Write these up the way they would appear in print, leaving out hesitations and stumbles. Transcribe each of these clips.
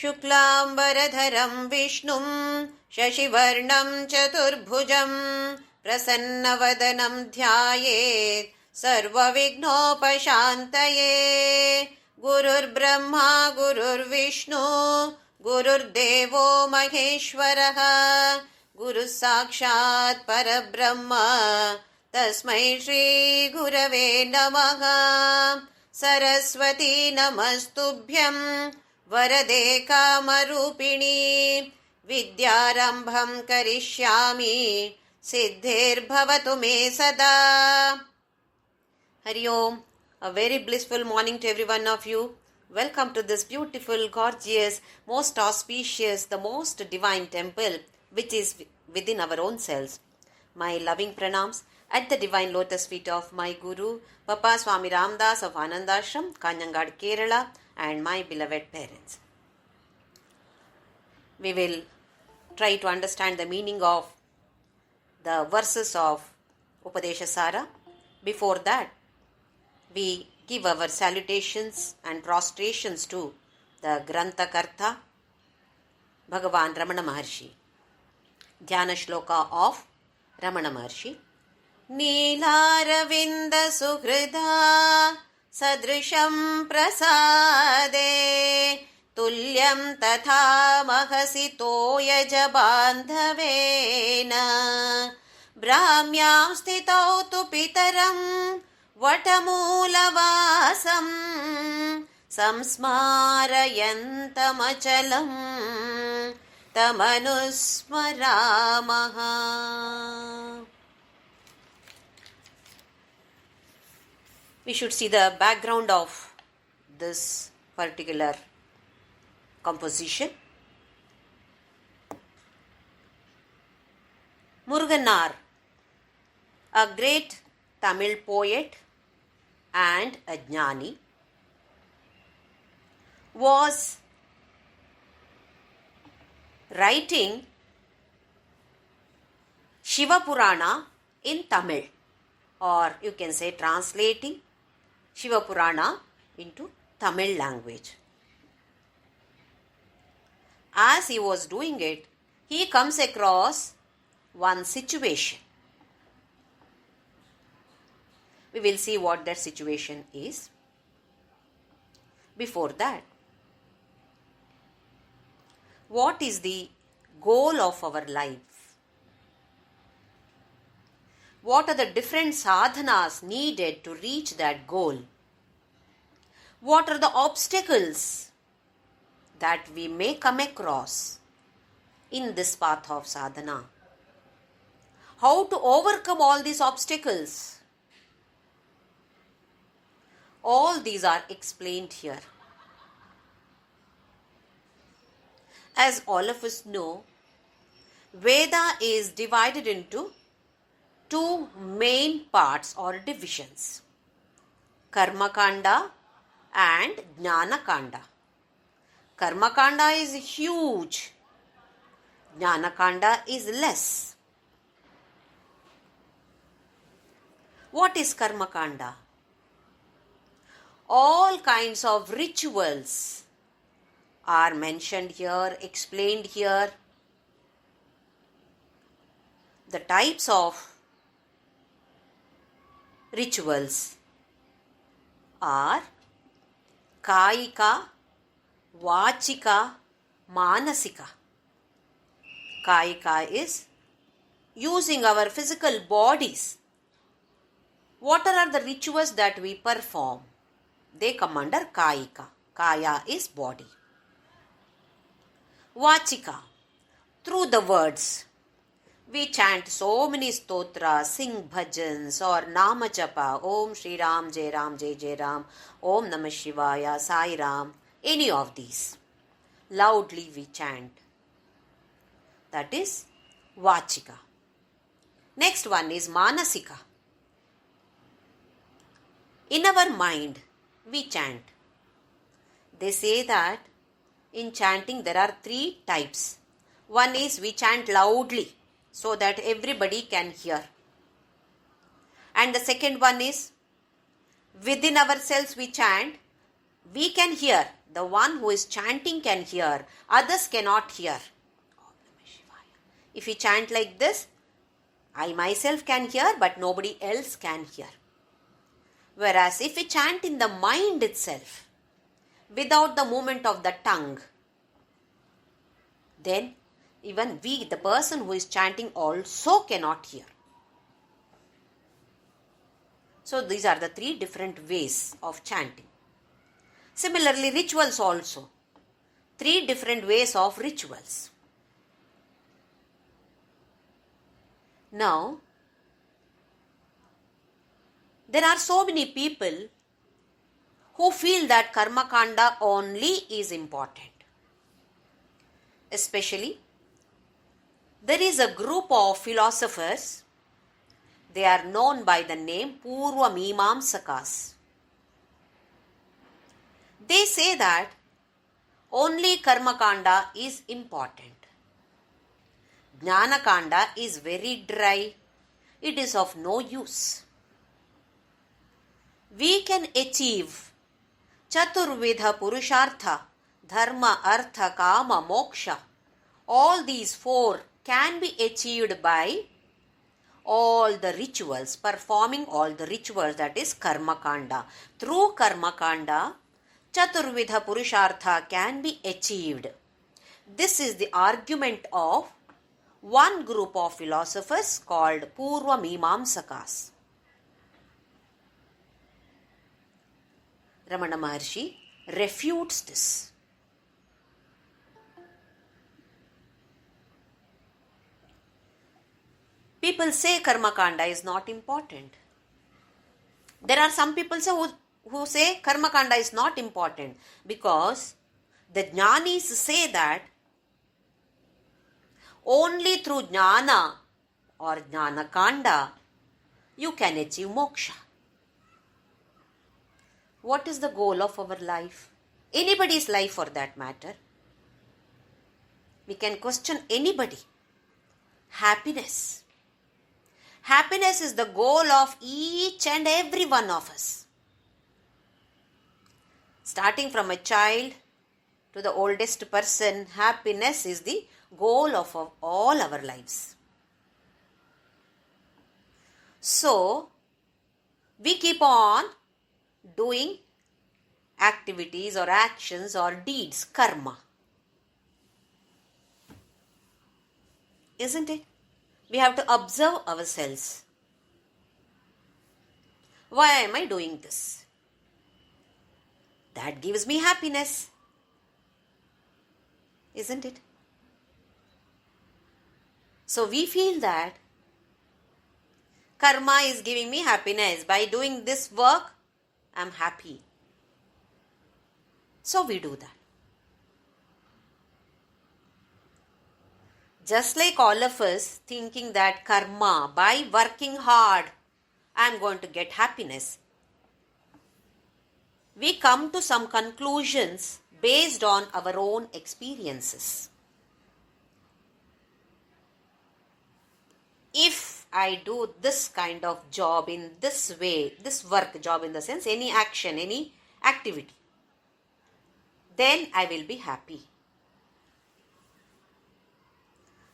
शुक्लाम्बरधरं विष्णुं शशिवर्णं चतुर्भुजं प्रसन्नवदनं ध्यायेत् सर्वविघ्नोपशान्तये। गुरुर्ब्रह्मा गुरुर्विष्णु गुरुर्देवो महेश्वरः गुरुः साक्षात् परब्रह्म तस्मै श्रीगुरवे नमः। सरस्वती नमस्तुभ्यं वरदे कामरूपिणी विद्यारम्भं करिष्यामि सिद्धिर्भवतु मे सदा। Hari Om. A very blissful morning to every one of you. Welcome to this beautiful, gorgeous, most auspicious, the most divine temple which is within our own selves. My loving pranams at the divine lotus feet of my Guru, Papa Swami Ramdas of Anandashram, Kanjangad, Kerala, and my beloved parents. We will try to understand the meaning of the verses of Upadesha Sara. Before that, we give our salutations and prostrations to the Grantha Kartha, BHAGAVAN Ramana Maharshi. Dhyana Shloka of Ramana Maharshi. Neelaravinda Suhrida Sadrisham Prasade Tulyam Tatha Mahasito Yajabandhavena Brahmyam Stitau Tu Pitaram Vatamoolavasam Samsmarayantamachalam Tamanusmaramaha. We should see the background of this particular composition. Muruganar, a great Tamil poet and a jnani, was writing Shiva Purana in Tamil, or you can say translating Shiva Purana into Tamil language. As he was doing it, he comes across one situation. We will see what that situation is. Before that, what is the goal of our life? What are the different sadhanas needed to reach that goal? What are the obstacles that we may come across in this path of sadhana? How to overcome all these obstacles? All these are explained here. As all of us know, Veda is divided into two main parts or divisions, Karma Kanda and Jnana Kanda. Karma Kanda is huge, Jnana Kanda is less. What is Karma Kanda? All kinds of rituals are mentioned here, explained here. The types of rituals are Kayika, Vachika, Manasika. Kayika is using our physical bodies. What are the rituals that we perform? They come under Kayika. Kaya is body. Vachika, through the words. We chant so many stotras, sing bhajans or nama japa, Om Shri Ram, Jai Ram, Jai Jai Ram, Om Namah Shivaya, Sai Ram, any of these. Loudly we chant. That is Vachika. Next one is Manasika. In our mind, we chant. They say that in chanting there are 3 types. One is we chant loudly so that everybody can hear. And the second one is within ourselves we chant. We can hear. The one who is chanting can hear. Others cannot hear. If we chant like this, I myself can hear, but nobody else can hear. Whereas if we chant in the mind itself, without the movement of the tongue, then even we, the person who is chanting, also cannot hear. So these are the 3 different ways of chanting. Similarly, rituals also. 3 different ways of rituals. Now, there are so many people who feel that karma kanda only is important. Especially, there is a group of philosophers. They are known by the name Purva Mimamsakas. They say that only karma kanda is important. Jnana kanda is very dry. It is of no use. We can achieve Chaturvidha Purushartha, Dharma, Artha, Kama, Moksha. All these 4 can be achieved by all the rituals, performing all the rituals, that is karma kanda. Through karma kanda, Chaturvidha Purushartha can be achieved. This is the argument of one group of philosophers called Purva Mimamsakas. Ramana Maharshi refutes this. People say karma kanda is not important. There are some people who say karma kanda is not important because the jnanis say that only through jnana or jnana kanda you can achieve moksha. What is the goal of our life? Anybody's life for that matter. We can question anybody. Happiness. Happiness is the goal of each and every one of us. Starting from a child to the oldest person, happiness is the goal of all our lives. So, we keep on doing activities or actions or deeds, karma. Isn't it? We have to observe ourselves. Why am I doing this? That gives me happiness. Isn't it? So we feel that karma is giving me happiness. By doing this work, I am happy. So we do that. Just like all of us thinking that karma, by working hard, I am going to get happiness. We come to some conclusions based on our own experiences. If I do this kind of job in this way, this work, job in the sense, any action, any activity, then I will be happy.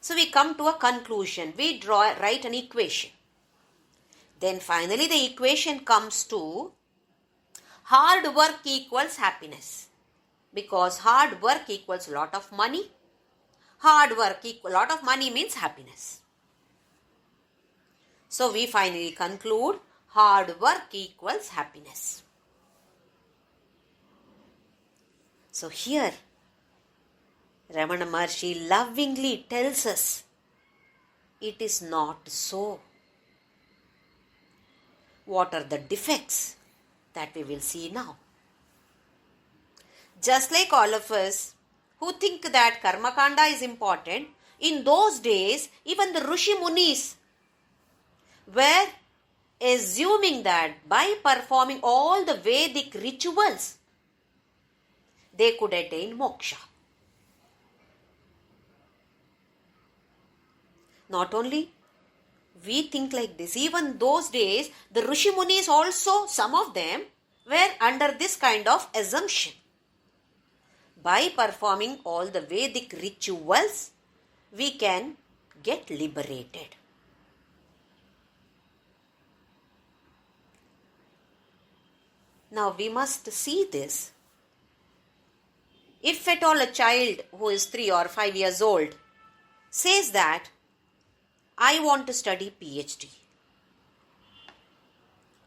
So we come to a conclusion. We write an equation. Then finally the equation comes to hard work equals happiness. Because hard work equals lot of money. Hard work equals lot of money means happiness. So we finally conclude hard work equals happiness. So here Ramana Maharshi lovingly tells us it is not so. What are the defects that we will see now? Just like all of us who think that karma kanda is important, in those days even the Rishi Munis were assuming that by performing all the Vedic rituals, they could attain moksha. Not only we think like this, even those days, the Rishi Munis also, some of them were under this kind of assumption. By performing all the Vedic rituals, we can get liberated. Now we must see this. If at all a child who is 3 or 5 years old says that, I want to study PhD,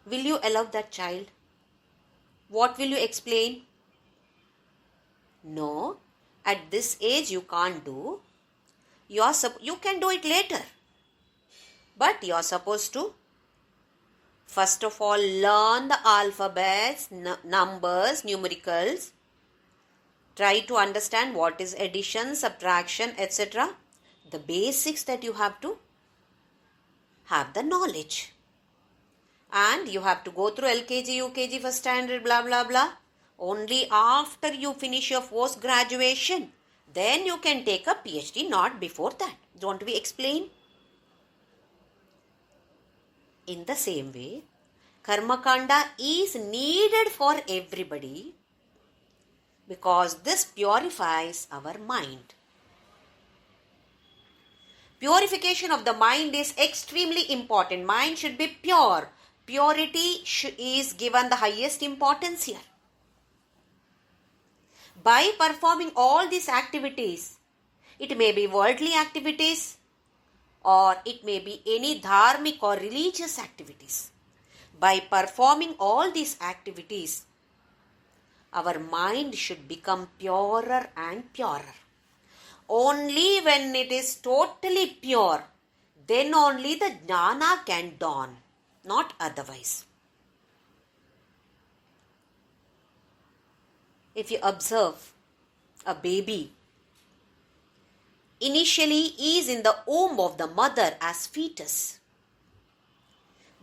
will you allow that child? What will you explain? No, at this age you can't do. You can do it later. But you are supposed to first of all learn the alphabets, numbers, numericals. Try to understand what is addition, subtraction, etc. The basics that you have to have the knowledge. And you have to go through LKG, UKG, first standard, blah, blah, blah. Only after you finish your post-graduation, then you can take a PhD, not before that. Don't we explain? In the same way, Karmakanda is needed for everybody because this purifies our mind. Purification of the mind is extremely important. Mind should be pure. Purity is given the highest importance here. By performing all these activities, it may be worldly activities or it may be any dharmic or religious activities. By performing all these activities, our mind should become purer and purer. Only when it is totally pure, then only the jnana can dawn, not otherwise. If you observe a baby, initially is in the womb of the mother as fetus.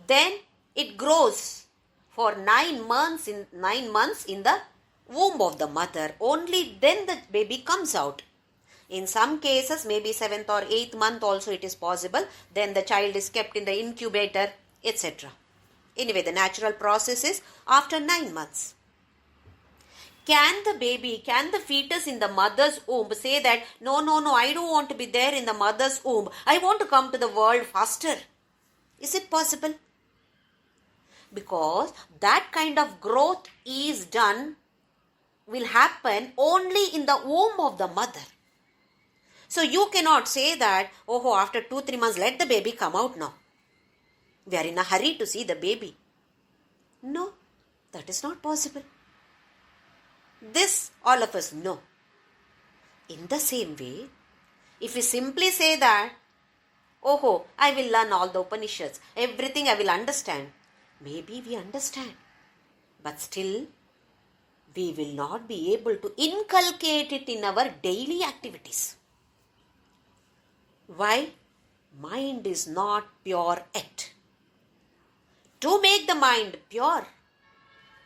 Then it grows for 9 months in the womb of the mother. Only then the baby comes out. In some cases, maybe 7th or 8th month also it is possible. Then the child is kept in the incubator, etc. Anyway, the natural process is after 9 months. Can the fetus in the mother's womb say that, no, I don't want to be there in the mother's womb. I want to come to the world faster. Is it possible? Because that kind of growth will happen only in the womb of the mother. So you cannot say that, after 2-3 months, let the baby come out now. We are in a hurry to see the baby. No, that is not possible. This all of us know. In the same way, if we simply say that, I will learn all the Upanishads, everything I will understand. Maybe we understand. But still, we will not be able to inculcate it in our daily activities. Why? Mind is not pure yet. To make the mind pure,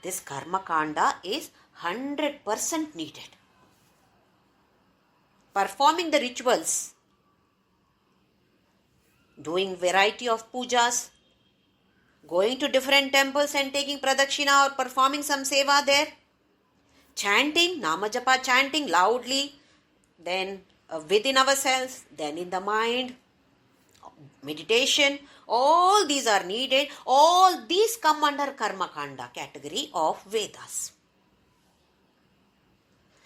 this karma kanda is 100% needed. Performing the rituals, doing variety of pujas, going to different temples and taking pradakshina or performing some seva there, chanting, namajapa chanting loudly, then within ourselves, then in the mind, meditation, all these are needed. All these come under karma kanda category of Vedas.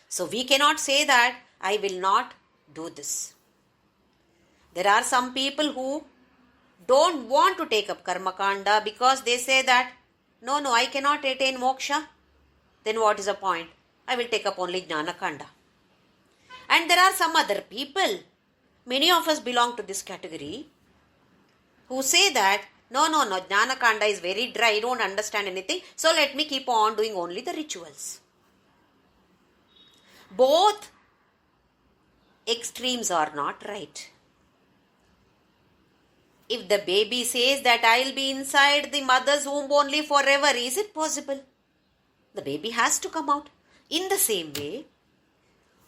So we cannot say that I will not do this. There are some people who don't want to take up karma kanda because they say that, no, I cannot attain moksha. Then what is the point? I will take up only jnana kanda. And there are some other people, many of us belong to this category, who say that, no, jnana kanda is very dry, I don't understand anything, so let me keep on doing only the rituals. Both extremes are not right. If the baby says that I'll be inside the mother's womb only forever, is it possible? The baby has to come out. In the same way,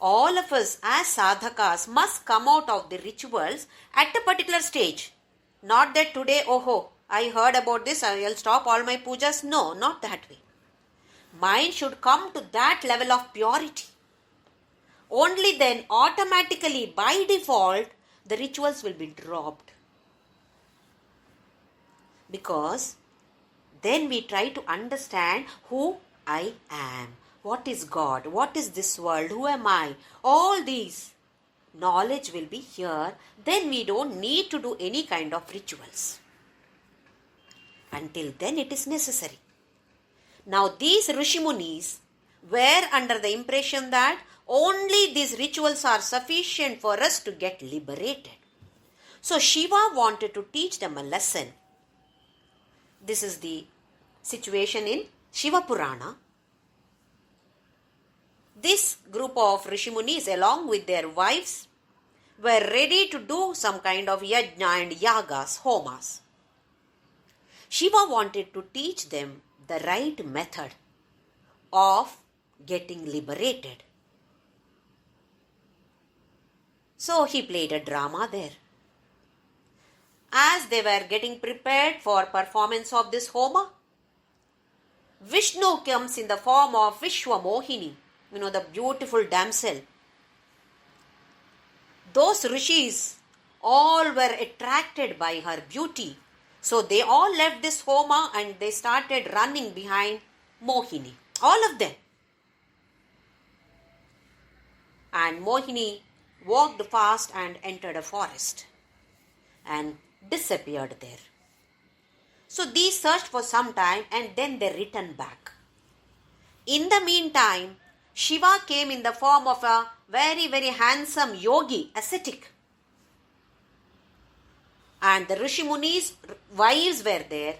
all of us as sadhakas must come out of the rituals at a particular stage. Not that today, I heard about this, I'll stop all my pujas. No, not that way. Mind should come to that level of purity. Only then, automatically, by default, the rituals will be dropped. Because then we try to understand who I am. What is God? What is this world? Who am I? All these knowledge will be here. Then we don't need to do any kind of rituals. Until then it is necessary. Now these Rishimunis were under the impression that only these rituals are sufficient for us to get liberated. So Shiva wanted to teach them a lesson. This is the situation in Shiva Purana. This group of Rishimunis along with their wives were ready to do some kind of yajna and yagas, homas. Shiva wanted to teach them the right method of getting liberated. So he played a drama there. As they were getting prepared for performance of this homa, Vishnu comes in the form of Vishwa Mohini, the beautiful damsel. Those rishis all were attracted by her beauty. So they all left this homa and they started running behind Mohini. All of them. And Mohini walked fast and entered a forest and disappeared there. So these searched for some time and then they returned back. In the meantime, Shiva came in the form of a very, very handsome yogi, ascetic. And the Rishi Muni's wives were there.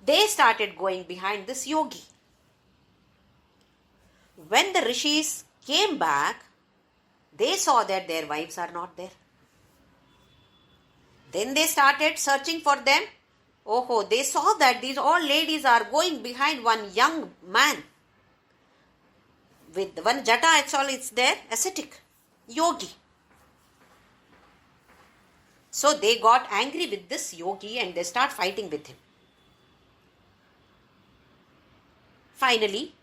They started going behind this yogi. When the rishis came back, they saw that their wives are not there. Then they started searching for them. They saw that these all ladies are going behind one young man. With one jata, it's there, ascetic, yogi. So they got angry with this yogi and they start fighting with him. Finally,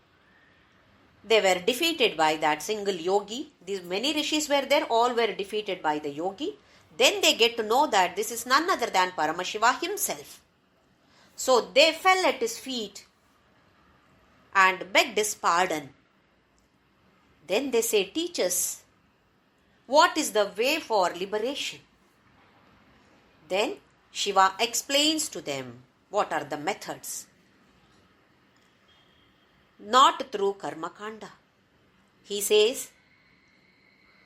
they were defeated by that single yogi. These many rishis were there, all were defeated by the yogi. Then they get to know that this is none other than Paramashiva himself. So they fell at his feet and begged his pardon. Then they say, teach us, what is the way for liberation? Then Shiva explains to them what are the methods. Not through karma kanda. He says,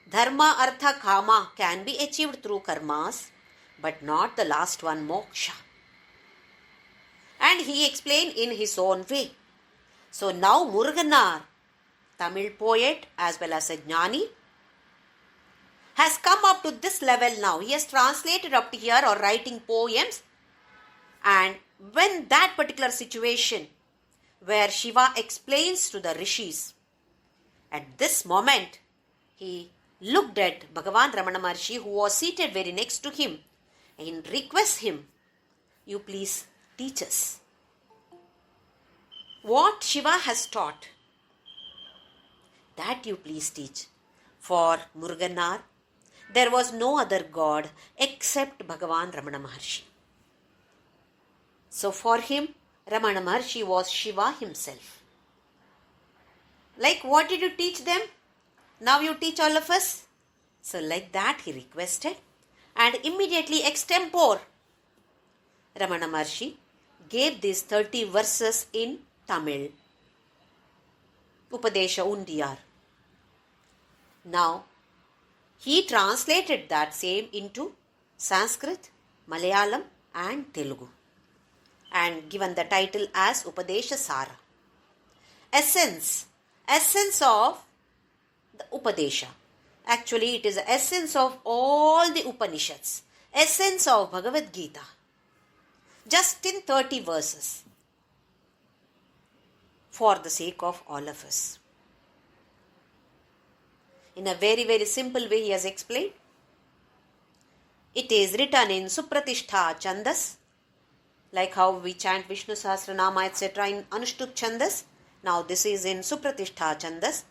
dharma, artha, kama can be achieved through karmas, but not the last one, moksha. And he explained in his own way. So now Muruganar, Tamil poet as well as a jnani, has come up to this level now. He has translated up to here or writing poems. And when that particular situation where Shiva explains to the rishis, at this moment he looked at Bhagavan Ramana Maharshi, who was seated very next to him, and requests him, you please teach us. What Shiva has taught, that you please teach. For Muruganar, there was no other god except Bhagavan Ramana Maharshi. So for him, Ramana Maharshi was Shiva himself. Like, what did you teach them? Now you teach all of us. So like that he requested, and immediately extempore, Ramana Maharshi gave these 30 verses in Tamil. Upadesha Undiyar. Now, he translated that same into Sanskrit, Malayalam and Telugu and given the title as Upadesha Sara. Essence of the Upadesha. Actually, it is the essence of all the Upanishads. essence of Bhagavad Gita, just in 30 verses, for the sake of all of us. In a very, very simple way, he has explained. It is written in Supratishta Chandas, like how we chant Vishnu Sahasranama, etc. in Anushtuk Chandas. Now this is in Supratishta Chandas.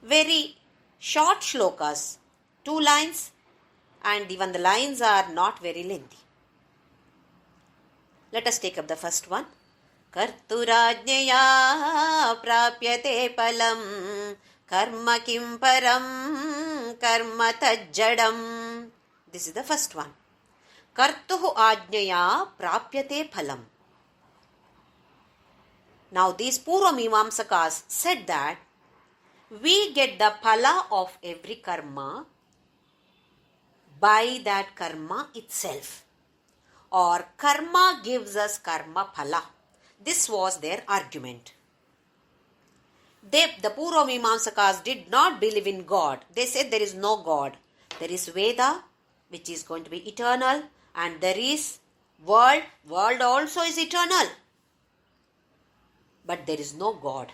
Very short shlokas, 2 lines, and even the lines are not very lengthy. Let us take up the first one. Karturajnaya prapyate palam karma kim param karma tajjadam. This is the first one. Kartuhu ajnaya prapyate phalam. Now these Purva Mimamsakas said that we get the phala of every karma by that karma itself, or karma gives us karma phala. This was their argument. The Purva Mimamsakas did not believe in God. They said there is no God. There is Veda, which is going to be eternal, and there is world. World also is eternal. But there is no God.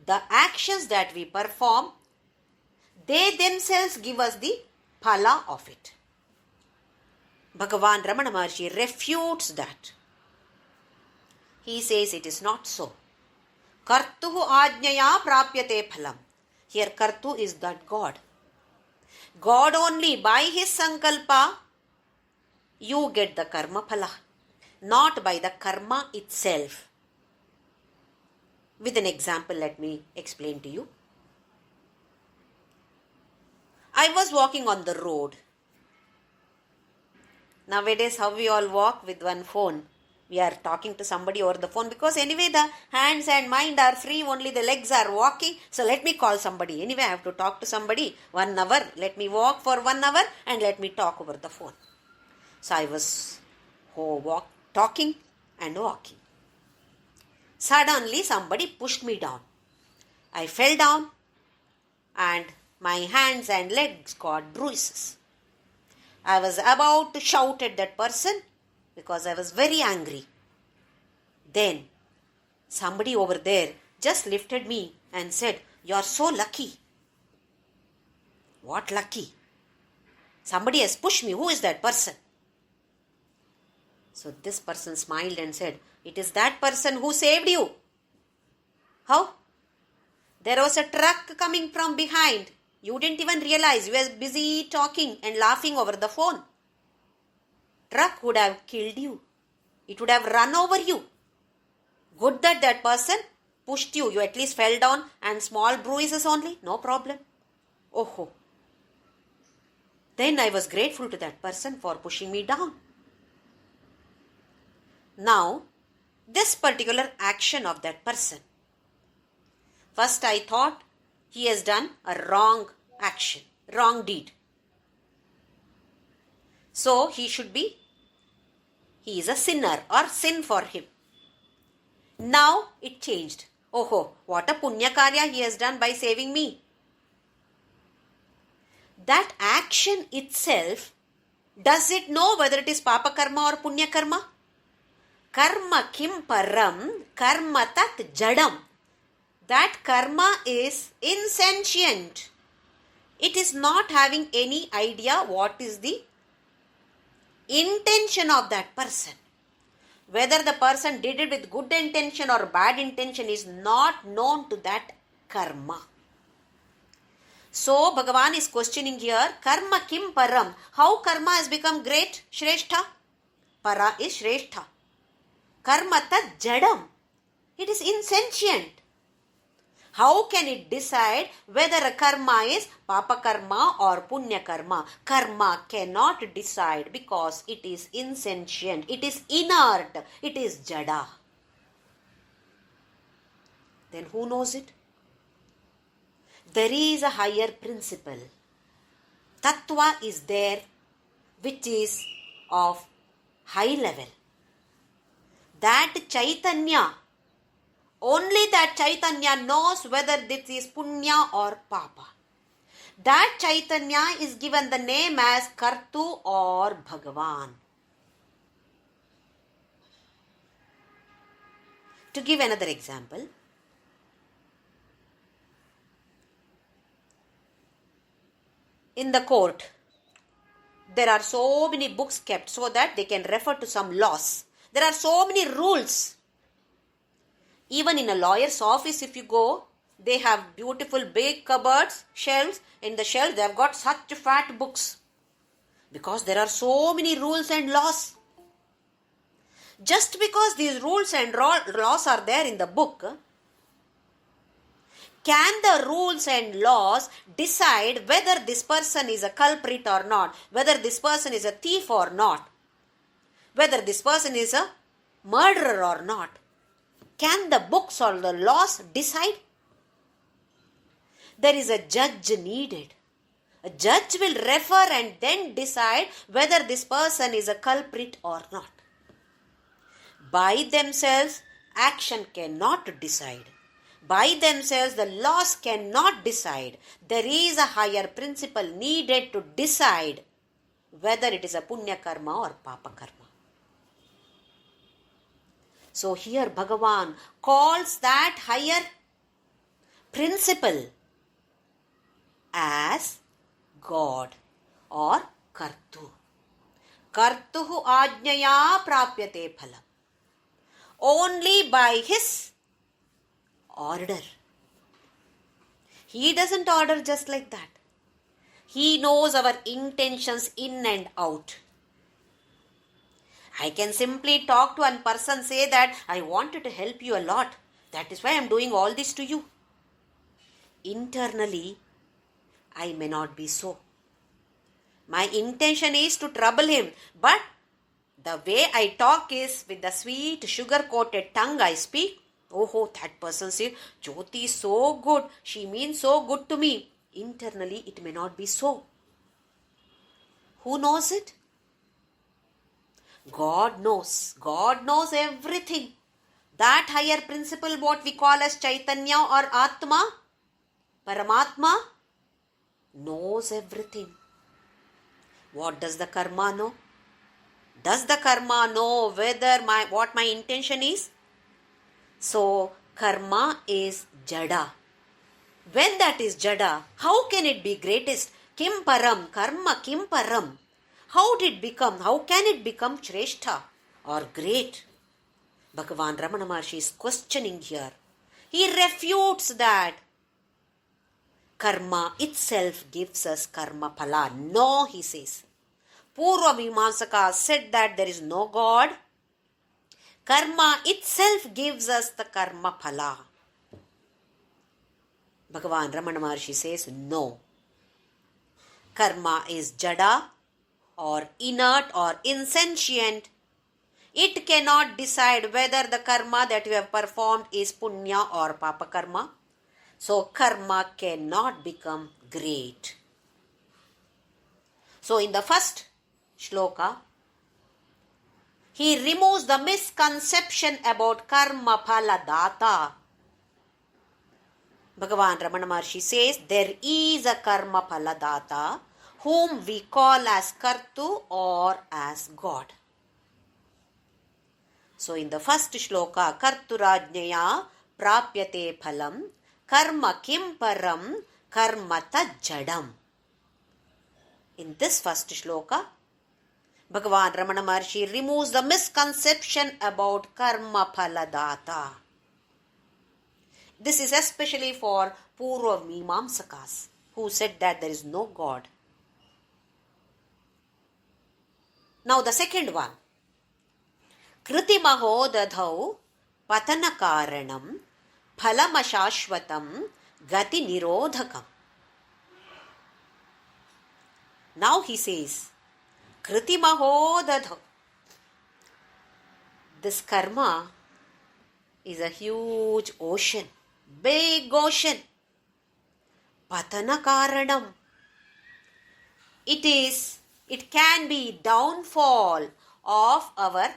The actions that we perform, they themselves give us the phala of it. Bhagavan Ramana Maharshi refutes that. He says it is not so. Kartuhu ajnaya prapyate phalam. Here Kartu is that God. God only, by his sankalpa, you get the karma phala, not by the karma itself. With an example, let me explain to you. I was walking on the road. Nowadays, how we all walk with one phone. We are talking to somebody over the phone because anyway the hands and mind are free, only the legs are walking. So let me call somebody. Anyway, I have to talk to somebody 1 hour. Let me walk for 1 hour and let me talk over the phone. So I was talking and walking. Suddenly somebody pushed me down. I fell down and my hands and legs got bruises. I was about to shout at that person because I was very angry. Then somebody over there just lifted me and said, "You are so lucky." What lucky? Somebody has pushed me. Who is that person? So this person smiled and said, "It is that person who saved you." How? There was a truck coming from behind. You didn't even realize. You were busy talking and laughing over the phone. Truck would have killed you. It would have run over you. Good that that person pushed you. You at least fell down and small bruises only. No problem. Oh. Then I was grateful to that person for pushing me down. Now, this particular action of that person. First I thought he has done a wrong action, wrong deed. So he is a sinner or sin for him. Now it changed. Oh, what a punya karya he has done by saving me. That action itself, does it know whether it is papa karma or punya karma? Karma kim param, karma tat jadam. That karma is insentient. It is not having any idea what is the intention of that person. Whether the person did it with good intention or bad intention is not known to that karma. So Bhagavan is questioning here, karma kim param. How karma has become great? Shrestha. Para is Shrestha. Karma tat jadam. It is insentient. How can it decide whether a karma is papa karma or punya karma? Karma cannot decide because it is insentient. It is inert. It is jada. Then who knows it? There is a higher principle. Tattva is there which is of high level. That Chaitanya, only that Chaitanya knows whether this is punya or papa. That Chaitanya is given the name as Kartu or Bhagavan. To give another example, in the court, there are so many books kept so that they can refer to some laws. There are so many rules. Even in a lawyer's office, if you go, they have beautiful big cupboards, shelves. In the shelves, they have got such fat books. Because there are so many rules and laws. Just because these rules and laws are there in the book, can the rules and laws decide whether this person is a culprit or not, whether this person is a thief or not, whether this person is a murderer or not? Can the books or the laws decide? There is a judge needed. A judge will refer and then decide whether this person is a culprit or not. By themselves, action cannot decide. By themselves, the laws cannot decide. There is a higher principle needed to decide whether it is a punya karma or papa karma. So here Bhagavan calls that higher principle as God or Kartu. Kartuhu ajnaya prapyate phalam. Only by his order. He doesn't order just like that. He knows our intentions in and out. I can simply talk to one person, say that I wanted to help you a lot. That is why I am doing all this to you. Internally, I may not be so. My intention is to trouble him, but the way I talk is with the sweet sugar-coated tongue I speak. Oh, that person says, Jyoti is so good. She means so good to me. Internally, it may not be so. Who knows it? God knows. God knows everything. That higher principle, what we call as Chaitanya or Atma, Paramatma, knows everything. What does the karma know? Does the karma know whether what my intention is? So, karma is jada. When that is jada, how can it be greatest? Kim param, karma kim param. How can it become Shrestha or great? Bhagavan Ramana Maharshi is questioning here. He refutes that karma itself gives us karma phala. No, he says. Purva Mimamsaka said that there is no God. Karma itself gives us the karma phala. Bhagavan Ramana Maharshi says no. Karma is jada or inert or insentient. It cannot decide whether the karma that you have performed is punya or papa karma. So karma cannot become great. So in the first shloka, he removes the misconception about karma phala data. Bhagavan Ramana Maharshi says there is a karma phala data whom we call as Kartu or as God. So in the first shloka, Karturajnaya prapyate phalam karma kim param karma jadam. In this first shloka, Bhagavan Ramana Maharshi removes the misconception about karma phala data. This is especially for Purva Mimamsakas who said that there is no God. Now the second one. Kritimaho dadhau patana karanam phalamashashvatam gati nirodhakam. Now he says, Kritimaho dadhau. This karma is a huge ocean, big ocean. Patana karanam. It can be downfall of our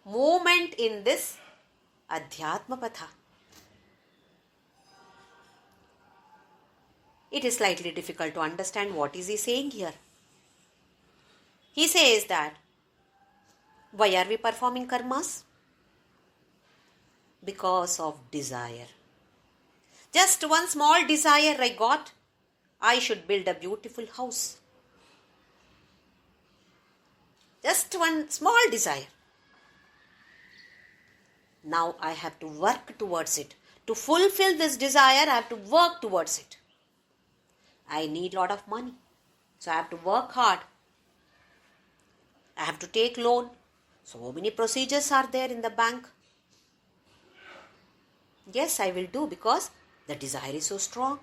movement in this Adhyatma Patha. it is slightly difficult to understand what is he saying here. He says that, why are we performing karmas? Because of desire. Just one small desire I got. I should build a beautiful house. Just one small desire. Now I have to work towards it. To fulfill this desire, I have to work towards it. I need a lot of money. So I have to work hard. I have to take loan. So many procedures are there in the bank. Yes, I will do because the desire is so strong.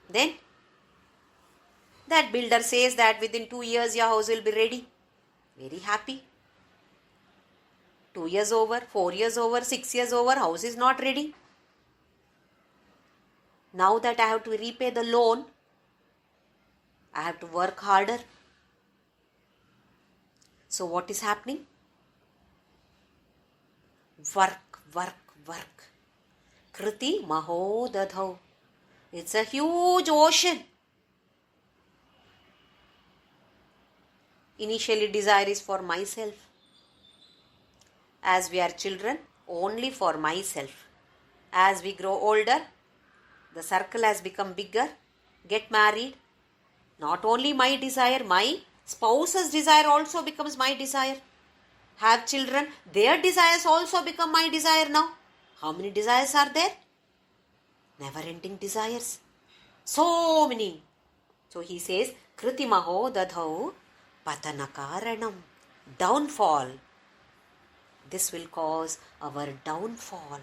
Then that builder says that within 2 years your house will be ready. Very happy. 2 years over, 4 years over, 6 years over, house is not ready. Now that I have to repay the loan, I have to work harder. So what is happening? Work, work, work. Kriti maho dadhau. It's a huge ocean. Initially desire is for myself. As we are children, only for myself. As we grow older, the circle has become bigger. Get married. Not only my desire, my spouse's desire also becomes my desire. Have children, their desires also become my desire now. How many desires are there? Never-ending desires. So many. So he says, Kritimaho dadhau patanakaranam. Downfall. This will cause our downfall.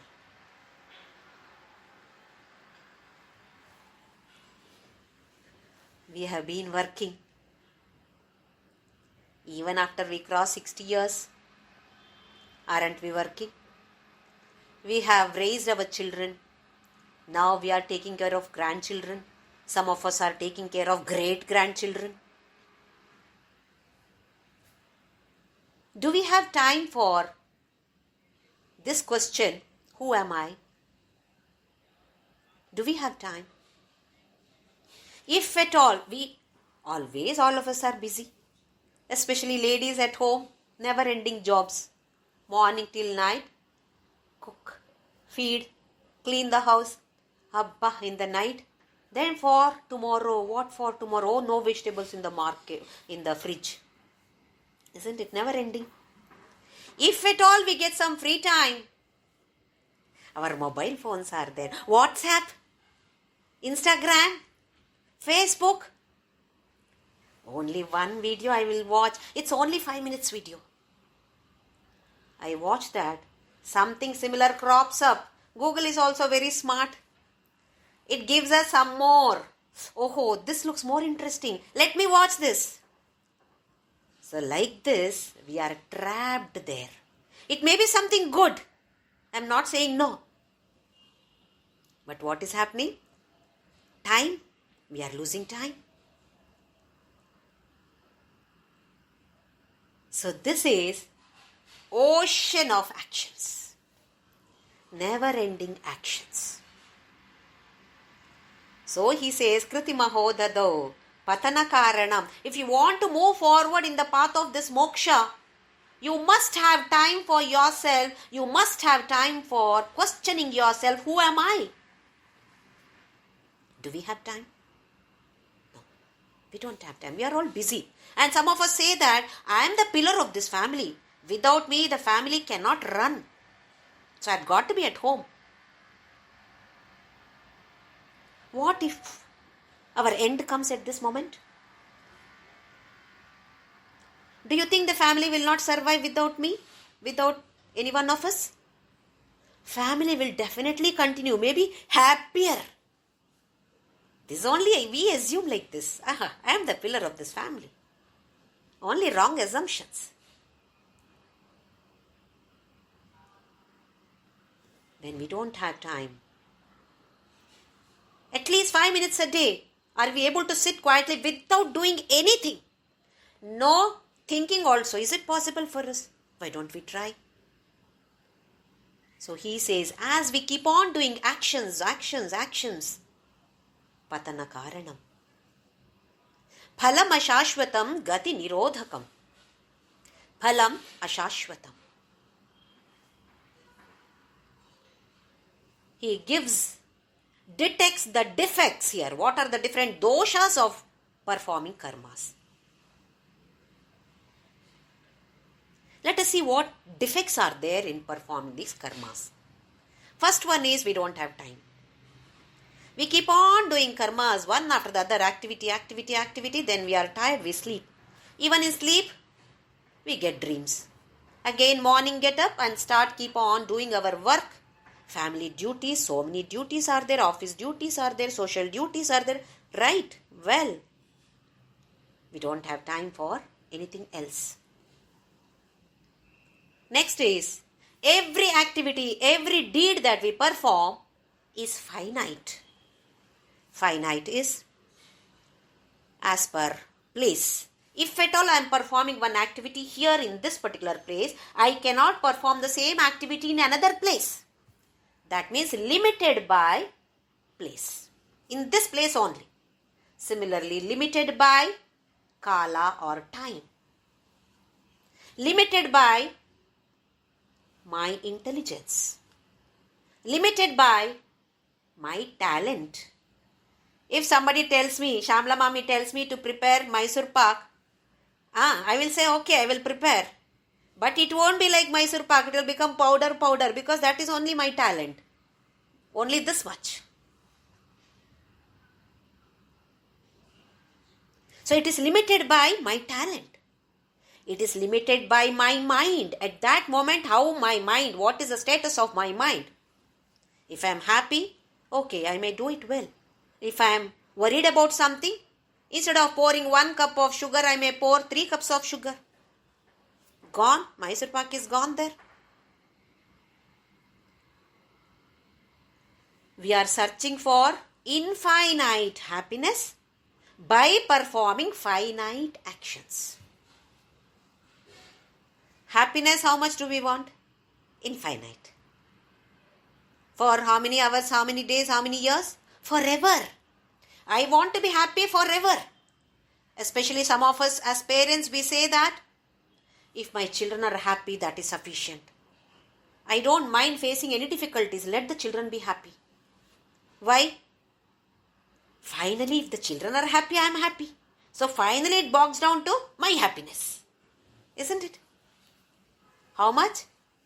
We have been working. Even after we cross 60 years, aren't we working? We have raised our children. Now we are taking care of grandchildren. Some of us are taking care of great-grandchildren. Do we have time for this question, who am I? Do we have time? If at all, all of us are busy. Especially ladies at home, never-ending jobs. Morning till night, cook, feed, clean the house. Abba, in the night. Then for tomorrow, what for tomorrow? Oh, no vegetables in the market, in the fridge. Isn't it never-ending? If at all we get some free time, our mobile phones are there. WhatsApp, Instagram, Facebook. Only one video I will watch. It's only 5 minutes video. I watch that. Something similar crops up. Google is also very smart. It gives us some more. Oh, this looks more interesting. Let me watch this. So like this, we are trapped there. It may be something good. I'm not saying no. But what is happening? Time. We are losing time. So this is ocean of actions. Never-ending actions. So he says, Kritimaho dadau patana karanam. If you want to move forward in the path of this moksha, you must have time for yourself. You must have time for questioning yourself. Who am I? Do we have time? No. We don't have time. We are all busy. And some of us say that I am the pillar of this family. Without me, the family cannot run. So I've got to be at home. What if our end comes at this moment? Do you think the family will not survive without me? Without any one of us? Family will definitely continue. Maybe happier. This is only we assume like this. I am the pillar of this family. Only wrong assumptions. When we don't have time, at least 5 minutes a day, are we able to sit quietly without doing anything? No thinking also. Is it possible for us? Why don't we try? So he says, as we keep on doing actions, patana karanam. Phalam ashashvatam gati nirodhakam. Phalam ashashvatam. He detects the defects here. What are the different doshas of performing karmas? Let us see what defects are there in performing these karmas. First one is we don't have time. We keep on doing karmas, one after the other, activity, then we are tired, we sleep. Even in sleep, we get dreams. Again, morning get up and keep on doing our work. Family duties, so many duties are there, office duties are there, social duties are there. Right, well, we don't have time for anything else. Next is, every activity, every deed that we perform is finite. Finite is as per place. If at all I am performing one activity here in this particular place, I cannot perform the same activity in another place. That means limited by place. In this place only. Similarly, limited by kala or time. Limited by my intelligence. Limited by my talent. If somebody tells me, Shamla Mami tells me to prepare Mysore Pak, I will say, okay, I will prepare. But it won't be like Mysore Pak, it will become powder because that is only my talent. Only this much. So it is limited by my talent. It is limited by my mind. At that moment, what is the status of my mind? If I am happy, okay, I may do it well. If I am worried about something, instead of pouring 1 cup of sugar, I may pour 3 cups of sugar. Gone. Mysore Pak is gone there. We are searching for infinite happiness by performing finite actions. Happiness, how much do we want? Infinite. For how many hours, how many days, how many years? Forever. I want to be happy forever. Especially some of us as parents, we say that if my children are happy, that is sufficient. I don't mind facing any difficulties. Let the children be happy. Why? Finally, if the children are happy, I am happy. So finally it boils down to my happiness. Isn't it? How much?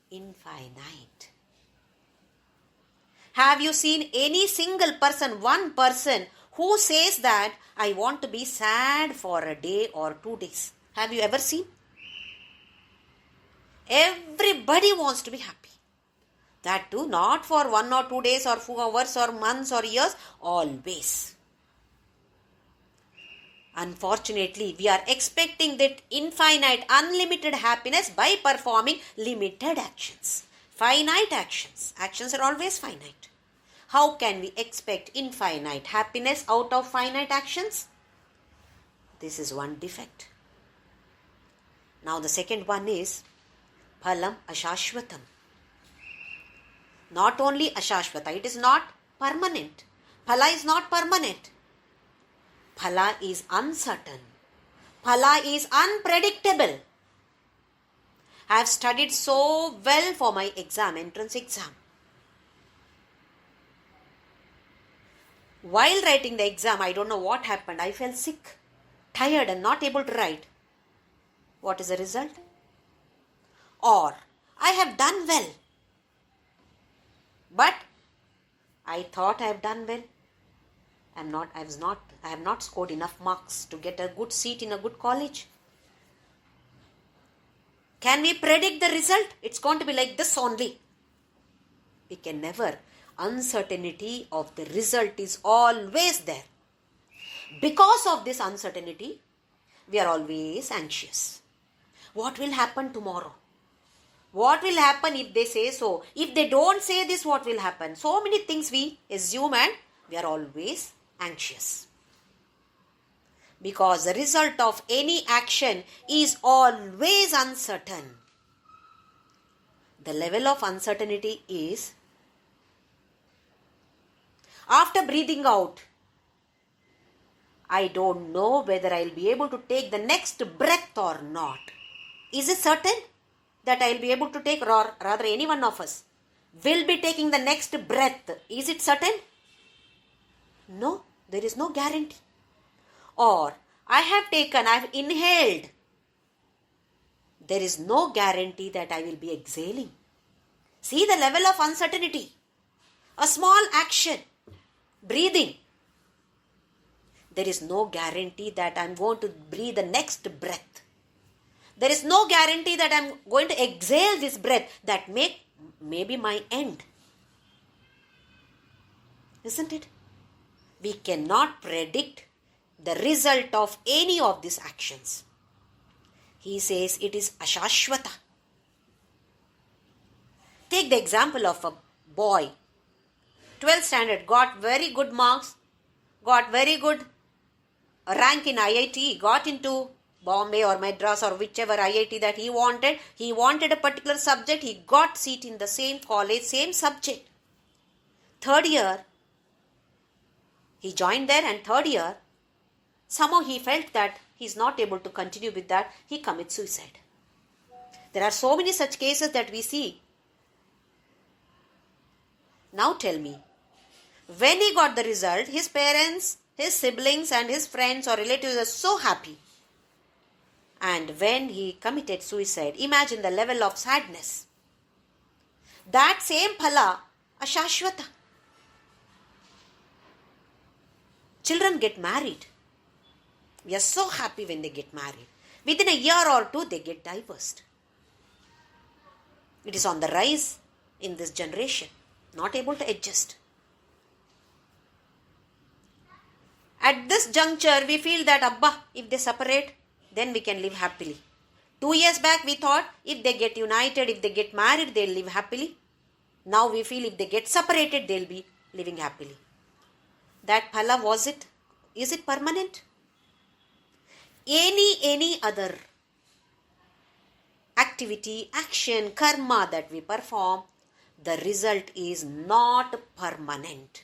Infinite. Have you seen any single person, one person, who says that I want to be sad for a day or 2 days? Have you ever seen? Everybody wants to be happy. That too, not for 1 or 2 days or 4 hours or months or years, always. Unfortunately, we are expecting that infinite, unlimited happiness by performing limited actions. Finite actions. Actions are always finite. How can we expect infinite happiness out of finite actions? This is one defect. Now the second one is phalam ashashvatam. Not only ashashvata, it is not permanent. Phala is not permanent. Phala is uncertain. Phala is unpredictable. I have studied so well for my exam, entrance exam. While writing the exam, I don't know what happened. I felt sick, tired and not able to write. What is the result? Or, I have done well. But, I thought I have done well. I have not scored enough marks to get a good seat in a good college. Can we predict the result? It's going to be like this only. We can never. Uncertainty of the result is always there. Because of this uncertainty, we are always anxious. What will happen tomorrow? What will happen if they say so? If they don't say this, what will happen? So many things we assume and we are always anxious. Because the result of any action is always uncertain. The level of uncertainty is, after breathing out, I don't know whether I'll be able to take the next breath or not. Is it certain that I'll be able to take, or rather any one of us will be taking the next breath? Is it certain? No, there is no guarantee. Or I've inhaled. There is no guarantee that I will be exhaling. See the level of uncertainty. A small action, breathing. There is no guarantee that I'm going to breathe the next breath. There is no guarantee that I'm going to exhale this breath that may be my end. Isn't it? We cannot predict the result of any of these actions. He says it is ashashvata. Take the example of a boy. 12th standard, got very good marks, got very good rank in IIT, got into Bombay or Madras or whichever IIT that he wanted. He wanted a particular subject. He got seat in the same college, same subject. Third year, he joined there, and third year, somehow he felt that he's not able to continue with that. He commits suicide. There are so many such cases that we see. Now tell me, when he got the result, his parents, his siblings and his friends or relatives are so happy. And when he committed suicide, imagine the level of sadness. That same phala, ashashvata. Children get married. We are so happy when they get married. Within a year or two, they get divorced. It is on the rise in this generation. Not able to adjust. At this juncture, we feel that, Abba, if they separate, then we can live happily. 2 years back, we thought if they get united, if they get married, they'll live happily. Now we feel if they get separated, they'll be living happily. That phala, is it permanent? Any other activity, action, karma that we perform, the result is not permanent.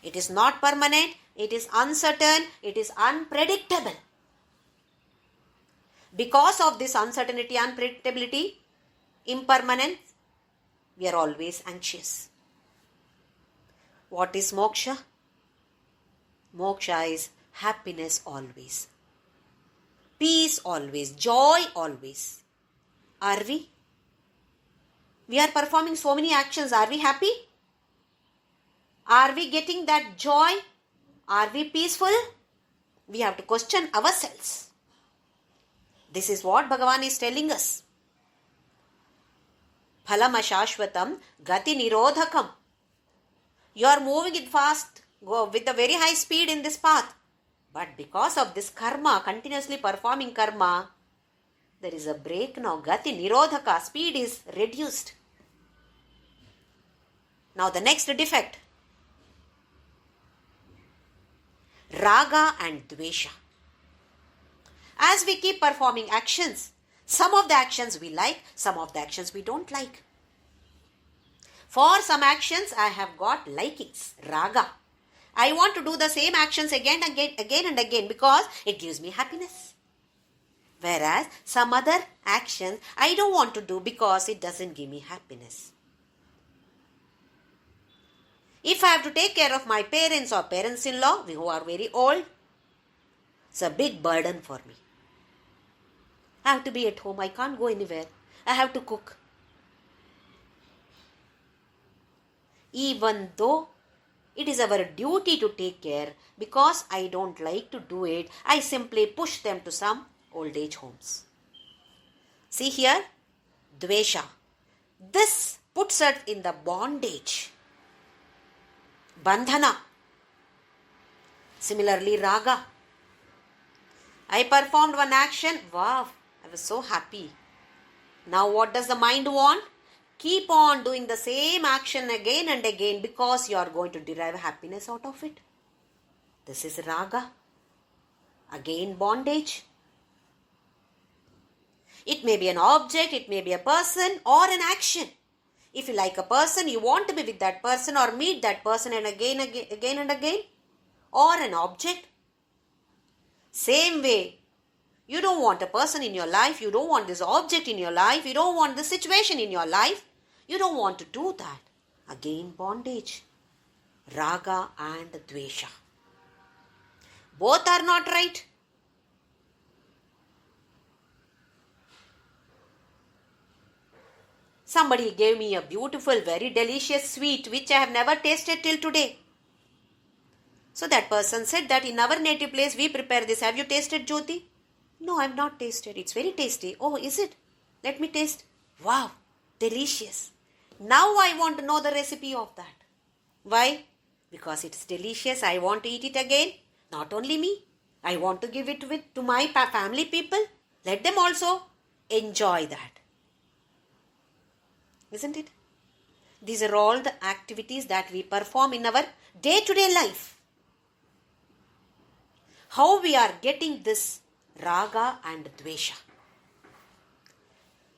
It is not permanent, it is uncertain, it is unpredictable. Because of this uncertainty, unpredictability, impermanence, we are always anxious. What is moksha? Moksha is happiness always. Peace always. Joy always. Are we? We are performing so many actions. Are we happy? Are we getting that joy? Are we peaceful? We have to question ourselves. This is what Bhagavan is telling us. Phalam ashashvatam gati nirodhakam. You are moving it fast, go with a very high speed in this path. But because of this karma, continuously performing karma, there is a break now. Gati nirodhaka, speed is reduced. Now the next defect. Raga and dvesha. As we keep performing actions, some of the actions we like, some of the actions we don't like. For some actions, I have got likings, raga. I want to do the same actions again and again because it gives me happiness. Whereas some other actions I don't want to do because it doesn't give me happiness. If I have to take care of my parents or parents-in-law who are very old, it's a big burden for me. I have to be at home. I can't go anywhere. I have to cook. Even though it is our duty to take care, because I don't like to do it, I simply push them to some old age homes. See here, dvesha. This puts us in the bondage. Bandhana. Similarly, raga. I performed one action. Wow, I was so happy. Now what does the mind want? Keep on doing the same action again and again because you are going to derive happiness out of it. This is raga. Again bondage. It may be an object, it may be a person or an action. If you like a person, you want to be with that person or meet that person and again and again, or an object. Same way, you don't want a person in your life, you don't want this object in your life, you don't want this situation in your life, you don't want to do that. Again, bondage. Raga and Dvesha. Both are not right. Somebody gave me a beautiful, very delicious sweet which I have never tasted till today. So that person said that in our native place we prepare this. Have you tasted, Jyoti? No, I have not tasted. It's very tasty. Oh, is it? Let me taste. Wow, delicious. Now I want to know the recipe of that. Why? Because it's delicious. I want to eat it again. Not only me. I want to give it to my family people. Let them also enjoy that. Isn't it? These are all the activities that we perform in our day-to-day life. How we are getting this raga and dvesha.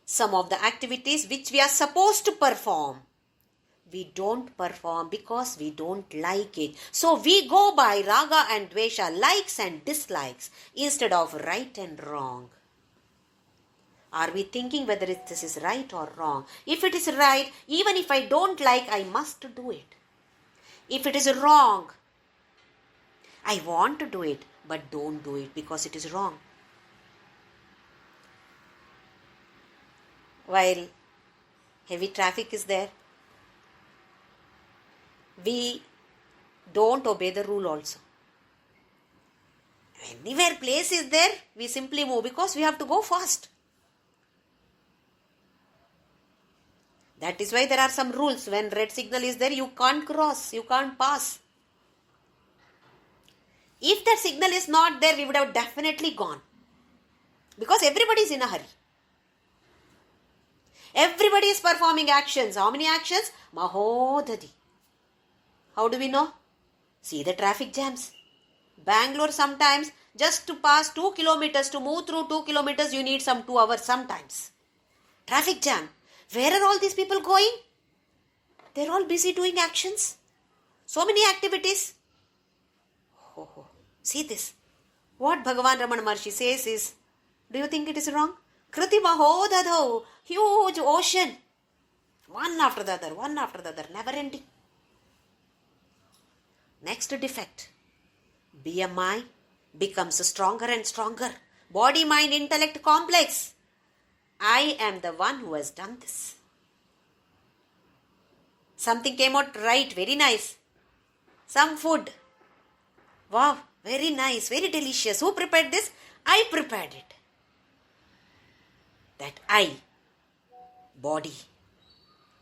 Some of the activities which we are supposed to perform, we don't perform because we don't like it. So we go by raga and dvesha, likes and dislikes, instead of right and wrong. Are we thinking whether this is right or wrong? If it is right, even if I don't like, I must do it. If it is wrong, I want to do it, but don't do it because it is wrong. While heavy traffic is there, we don't obey the rule also. Anywhere place is there, we simply move because we have to go fast. That is why there are some rules. When red signal is there, you can't cross, you can't pass. If that signal is not there, we would have definitely gone. Because everybody is in a hurry. Everybody is performing actions. How many actions? Mahodadi. How do we know? See the traffic jams. Bangalore sometimes, just to pass 2 kilometers, to move through 2 kilometers, you need some 2 hours sometimes. Traffic jam. Where are all these people going? They're all busy doing actions. So many activities. Oh, see this. What Bhagavan Ramana Maharshi says is, do you think it is wrong? Kriti Mahodadho, huge ocean. One after the other, never ending. Next defect. BMI becomes stronger and stronger. Body, mind, intellect complex. I am the one who has done this. Something came out right, very nice. Some food. Wow, very nice, very delicious. Who prepared this? I prepared it. That I, body,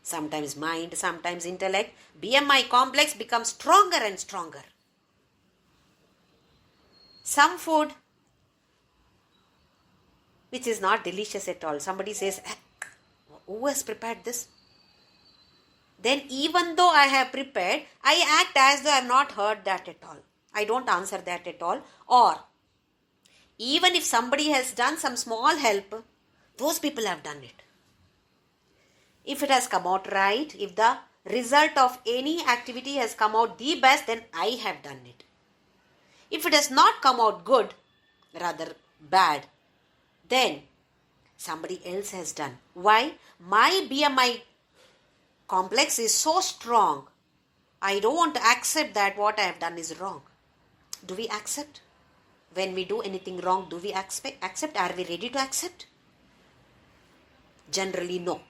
sometimes mind, sometimes intellect, BMI complex becomes stronger and stronger. Some food which is not delicious at all. Somebody says, who has prepared this? Then even though I have prepared, I act as though I have not heard that at all. I don't answer that at all. Or even if somebody has done some small help, those people have done it. If it has come out right, if the result of any activity has come out the best, then I have done it. If it has not come out good, rather bad, then somebody else has done. Why? My BMI complex is so strong. I don't want to accept that what I have done is wrong. Do we accept? When we do anything wrong, do we accept? Are we ready to accept? Generally, no.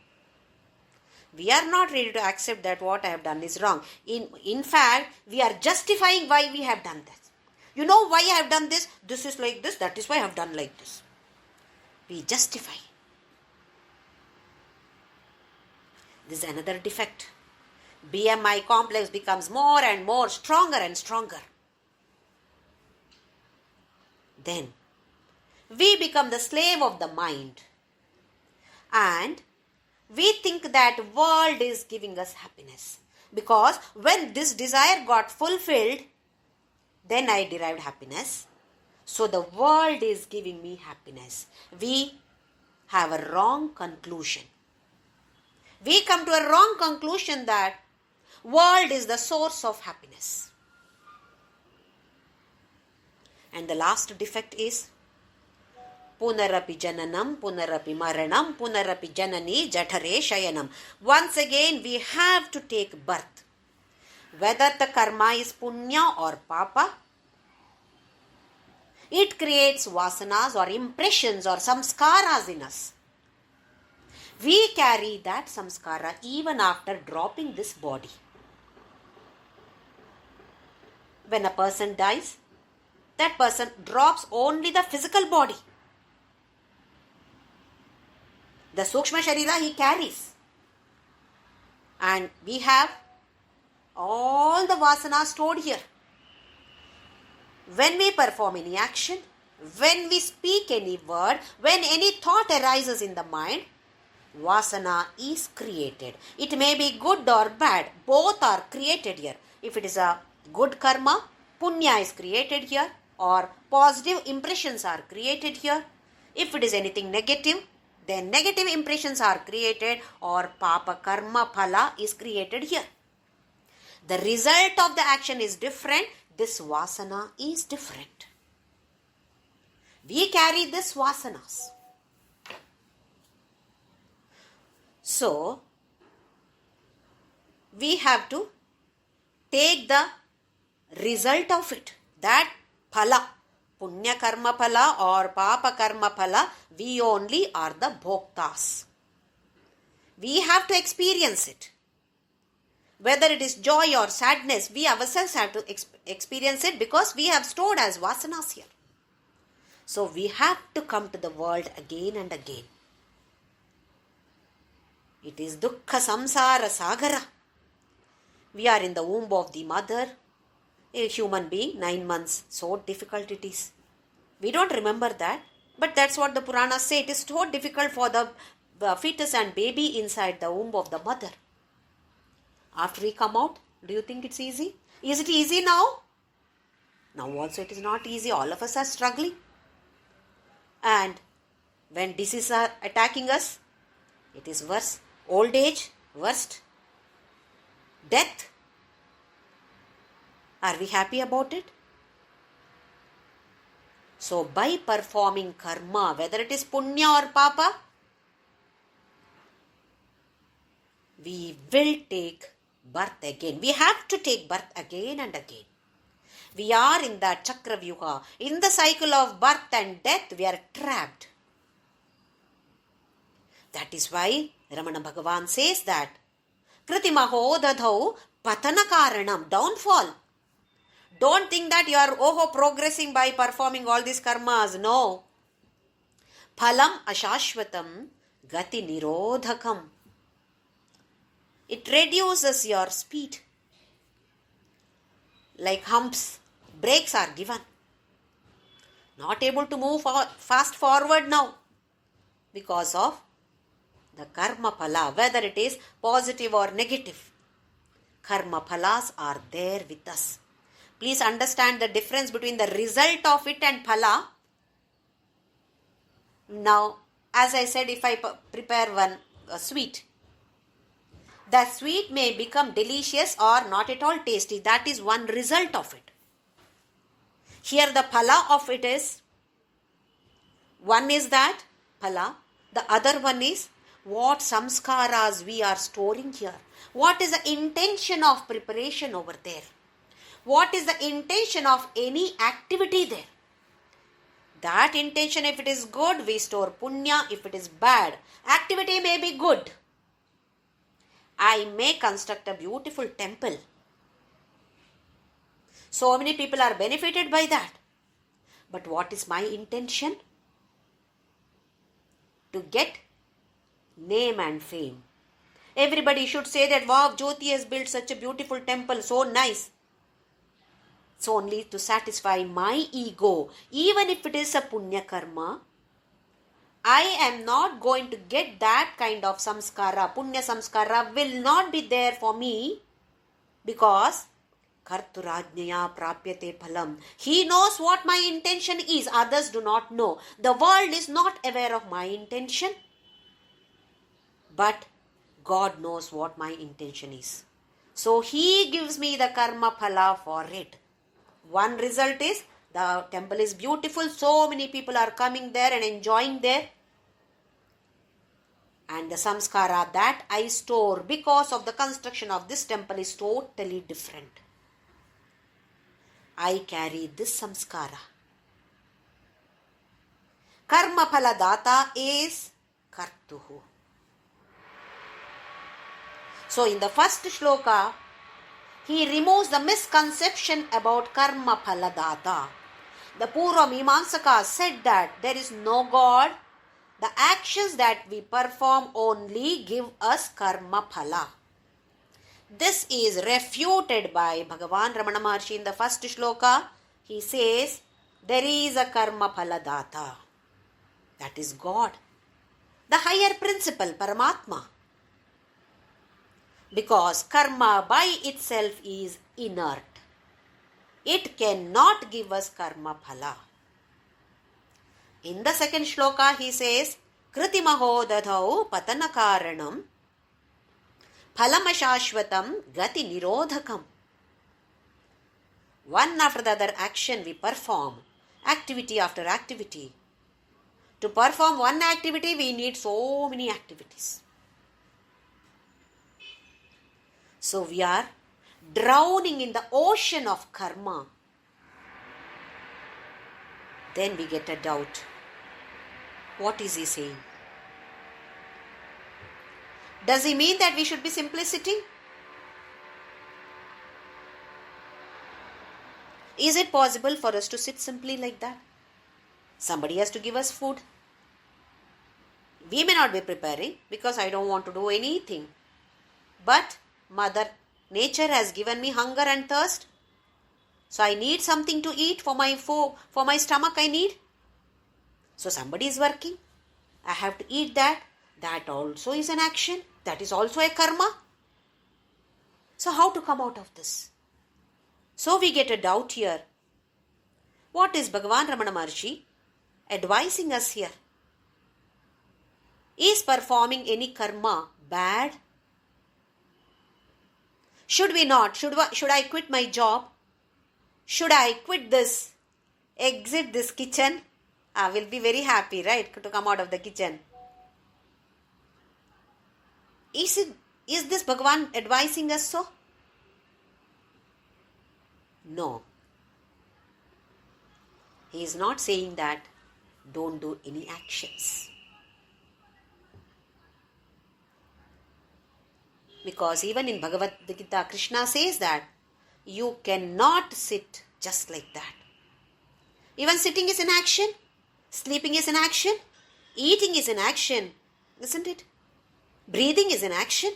We are not ready to accept that what I have done is wrong. In fact, we are justifying why we have done this. You know why I have done this? This is like this. That is why I have done like this. We justify. This is another defect. BMI complex becomes more and more, stronger and stronger. Then we become the slave of the mind. And we think that world is giving us happiness. Because when this desire got fulfilled, then I derived happiness. So the world is giving me happiness. We have a wrong conclusion. We come to a wrong conclusion that world is the source of happiness. And the last defect is Punarapi jananam, punarapi maranam, punarapi janani jathare shayanam. Once again we have to take birth. Whether the karma is punya or papa, it creates vasanas or impressions or samskaras in us. We carry that samskara even after dropping this body. When a person dies, that person drops only the physical body. The Sukshma Sharira he carries. And we have all the vasanas stored here. When we perform any action, when we speak any word, when any thought arises in the mind, vasana is created. It may be good or bad. Both are created here. If it is a good karma, punya is created here, or positive impressions are created here. If it is anything negative, then negative impressions are created, or papa karma phala is created here. The result of the action is different. This vasana is different. We carry this vasanas. So, we have to take the result of it. That phala, punya karma phala or papa karma phala, we only are the bhoktas. We have to experience it. Whether it is joy or sadness, we ourselves have to experience it because we have stored as vasanas here. So we have to come to the world again and again. It is dukkha samsara sagara. We are in the womb of the mother, a human being, 9 months. So difficult it is. We don't remember that, but that's what the Puranas say. It is so difficult for the fetus and baby inside the womb of the mother. After we come out, do you think it's easy? Is it easy now? Now also it is not easy. All of us are struggling. And when diseases are attacking us, it is worse. Old age, worst. Death. Are we happy about it? So by performing karma, whether it is punya or papa, we will take birth again. We have to take birth again and again. We are in that chakravyuha. In the cycle of birth and death, we are trapped. That is why Ramana Bhagavan says that Kritimaho dadhau patana karanam, downfall. Don't think that you are progressing by performing all these karmas. No. Phalam ashashvatam gati nirodhakam. It reduces your speed. Like humps, brakes are given. Not able to move fast forward now because of the karma phala, whether it is positive or negative. Karma phalas are there with us. Please understand the difference between the result of it and phala. Now, as I said, if I prepare a sweet, the sweet may become delicious or not at all tasty. That is one result of it. Here the phala of it is, one is that phala, the other one is what samskaras we are storing here. What is the intention of preparation over there? What is the intention of any activity there? That intention, if it is good, we store punya. If it is bad, activity may be good. I may construct a beautiful temple. So many people are benefited by that. But what is my intention? To get name and fame. Everybody should say that, wow, Jyoti has built such a beautiful temple, so nice. It's only to satisfy my ego. Even if it is a punya karma, I am not going to get that kind of samskara. Punya samskara will not be there for me because Karturajnaya prapyate phalam. He knows what my intention is. Others do not know. The world is not aware of my intention. But God knows what my intention is. So He gives me the karma phala for it. One result is the temple is beautiful. So many people are coming there and enjoying there. And the samskara that I store because of the construction of this temple is totally different. I carry this samskara. Karma phala data is kartuhu. So in the first shloka, he removes the misconception about karma phala data. The Purva Mimamsakas said that there is no God. The actions that we perform only give us karma phala. This is refuted by Bhagavan Ramana Maharshi in the first shloka. He says, there is a karma phala data. That is God. The higher principle, Paramatma. Because karma by itself is inert. It cannot give us karma phala. In the second shloka, he says, Kritimaho dadhau patana karanam phalamashashvatam gati nirodhakam. One after the other action we perform, activity after activity. To perform one activity, we need so many activities. So we are drowning in the ocean of karma. Then we get a doubt. What is he saying? Does he mean that we should be simplicity? Is it possible for us to sit simply like that? Somebody has to give us food. We may not be preparing because I don't want to do anything. But Mother Nature has given me hunger and thirst. So I need something to eat for my stomach I need. So somebody is working. I have to eat that. That also is an action. That is also a karma. So how to come out of this? So we get a doubt here. What is Bhagavan Ramana Maharshi advising us here? Is performing any karma bad? Should we not? Should I quit my job? Should I quit this? Exit this kitchen? I will be very happy, right? To come out of the kitchen. Is this Bhagavan advising us so? No. He is not saying that don't do any actions. Because even in Bhagavad Gita, Krishna says that you cannot sit just like that. Even sitting is an action. Sleeping is an action. Eating is an action. Isn't it? Breathing is an action.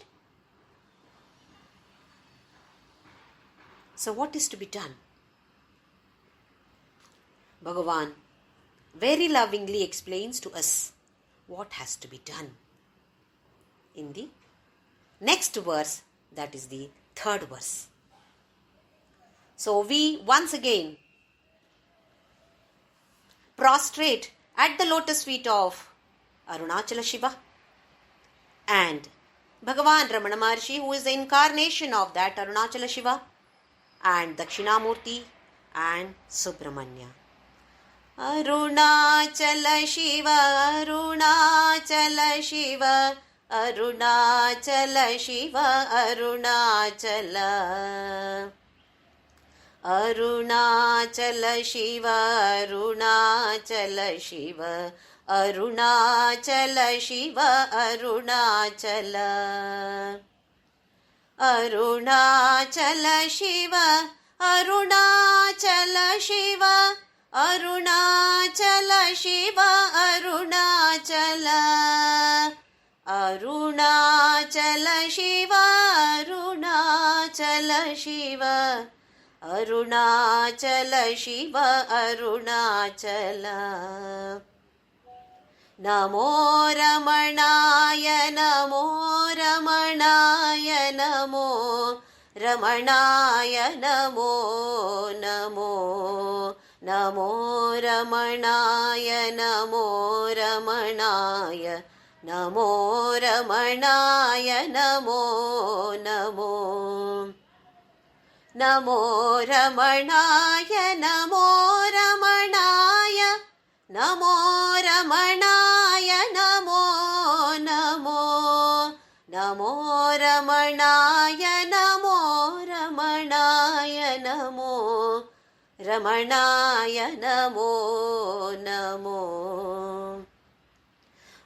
So what is to be done? Bhagavan very lovingly explains to us what has to be done. In the next verse, that is the third verse. So we once again prostrate at the lotus feet of Arunachala Shiva and Bhagavan Ramana Maharshi, who is the incarnation of that Arunachala Shiva, and Dakshinamurti and Subramanya. Arunachala Shiva, Arunachala Shiva, Arunachala Shiva, Arunachala. Arunachala Shiva, Arunachala Shiva, Arunachala Shiva, Arunachala. Arunachala Shiva, Arunachala Shiva, Arunachala Shiva, Arunachala. Arunachala Shiva, Arunachala Shiva, Arunachala Shiva, Arunachala. Namo Ramanaya, Namo Ramanaya, Namo रमणाय Namo Namo Namo रमणाय नमो रमणाय नमो रमणाय नमो नमो नमो रमणाय नमो रमणाय नमो रमणाय नमो नमो नमो रमणाय नमो रमणाय नमो रमणाय नमो नमो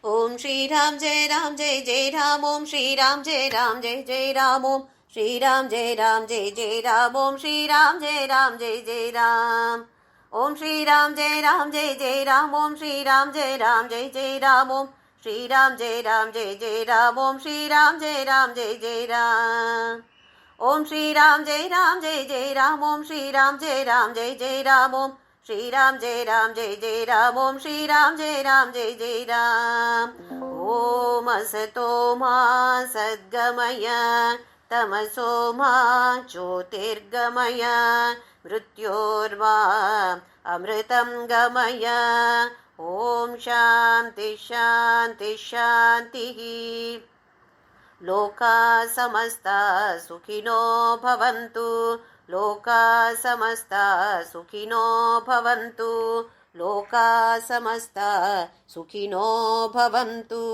ओम श्री राम जय राम ओम श्री राम जय जय राम ओम श्री राम जय जय राम ओम श्री राम जय जय राम ओम श्री राम जय जय राम ओम श्री राम जय जय राम ओम श्री राम जय जय राम ओम श्री राम जय जय राम ओम श्री राम जय जय राम ओम श्री राम जय जय राम ओम श्री राम जय जय राम ओम श्री राम जय जय राम ओम असतो मा सद्गमय तमसो मा ज्योतिर्गमय मृत्योर्मा अमृतं गमय ओम शांति शांति शांतिः लोका समस्ता सुखिनो भवन्तु लोका समस्ता सुखिनो भवन्तु लोका समस्ता सुखिनो भवन्तु।